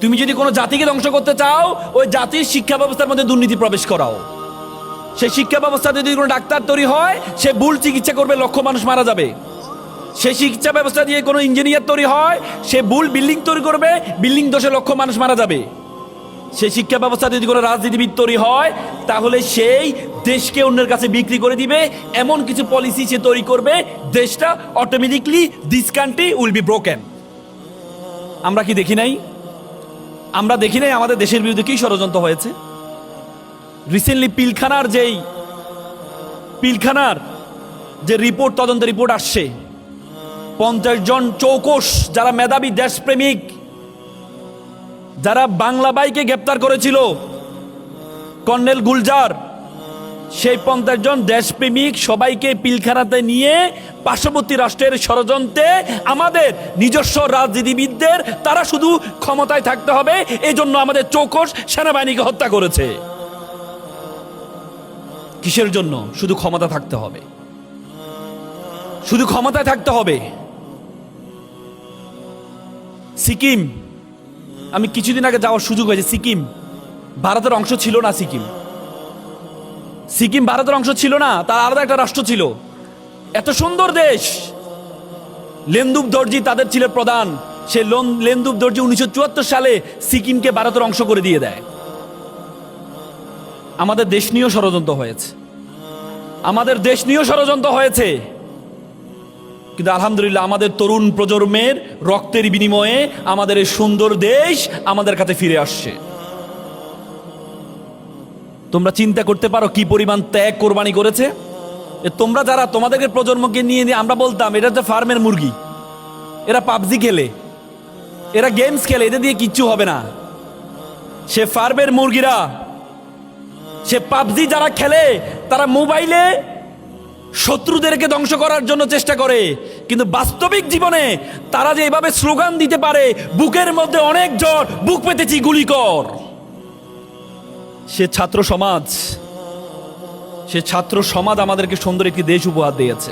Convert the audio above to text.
তুমি যদি কোনো জাতিকে ধ্বংস করতে চাও, ওই জাতির শিক্ষা ব্যবস্থার মধ্যে দুর্নীতি প্রবেশ করাও। সেই শিক্ষা ব্যবস্থাতে যদি কোনো ডাক্তার তৈরি হয়, সে ভুল চিকিৎসা করবে, লক্ষ মানুষ মারা যাবে। সেই শিক্ষা ব্যবস্থা দিয়ে কোনো ইঞ্জিনিয়ার তৈরি হয়, সে ভুল বিল্ডিং তৈরি করবে, বিল্ডিং দোষে লক্ষ মানুষ মারা যাবে। সেই শিক্ষা ব্যবস্থা যদি কোনো রাজনীতিবিদ তৈরি হয়, তাহলে সেই দেশকে অন্যের কাছে বিক্রি করে দিবে, এমন কিছু পলিসি সে তৈরি করবে, দেশটা automatically this country will be broken. আমরা কি দেখি নাই? আমরা দেখি নাই আমাদের দেশের বিরুদ্ধে কি ষড়যন্ত্র হয়েছে? রিসেন্টলি পিলখানার যে রিপোর্ট, তদন্ত রিপোর্ট আসছে, 50 জন চৌকস যারা মেধাবী দেশপ্রেমিক, যারা বাংলা বাইকে গ্রেপ্তার করেছিল কর্নেল গুলজার, সেই 50 জন দেশপ্রেমিক সবাইকে পিলখানাতে নিয়ে পার্শ্ববর্তী রাষ্ট্রের ষড়যন্ত্রে আমাদের নিজস্ব রাজনীতিবিদদের, তারা শুধু ক্ষমতায় থাকতে হবে এই জন্য আমাদের চৌকস সেনাবাহিনীকে হত্যা করেছে। কিসের জন্য? শুধু ক্ষমতা থাকতে হবে, শুধু ক্ষমতায় থাকতে হবে। সিকিম, আমি কিছুদিন আগে যাওয়ার সুযোগ হয়েছে। সিকিম ভারতের অংশ ছিল না। সিকিম ভারতের অংশ ছিল না, তার আলাদা একটা রাষ্ট্র ছিল। এত সুন্দর দেশ। লেন্দুব দর্জি তাদের ছিল প্রধান। সে লেন্দুব দর্জি 1974 সালে সিকিমকে ভারতের অংশ করে দিয়ে দেয়। আমাদের দেশ নিয়েও ষড়যন্ত্র হয়েছে, আমাদের দেশ নিয়েও ষড়যন্ত্র হয়েছে, কিন্তু আলহামদুলিল্লাহ আমাদের তরুণ প্রজন্মের রক্তের বিনিময়ে আমাদের এই সুন্দর দেশ আমাদের কাছে ফিরে আসছে। তোমরা চিন্তা করতে পারো কি পরিমাণ ত্যাগ কোরবানি করেছে। তোমরা যারা তোমাদেরকে প্রজন্মকে নিয়ে আমরা বলতাম এটা হচ্ছে ফার্মের মুরগি, এরা পাবজি খেলে, এরা গেমস খেলে, এদের দিয়ে কিচ্ছু হবে না। সে ফার্মের মুরগিরা, সে পাবজি যারা খেলে, তারা মোবাইলে শত্রুদেরকে ধ্বংস করার জন্য চেষ্টা করে, কিন্তু বাস্তবিক জীবনে তারা যে এভাবে স্লোগান দিতে পারে, বুকের মধ্যে অনেক জ্বর, বুক পেতেছি গুলি কর। সে ছাত্র সমাজ আমাদেরকে সুন্দর একটি দেশ উপহার দিয়েছে।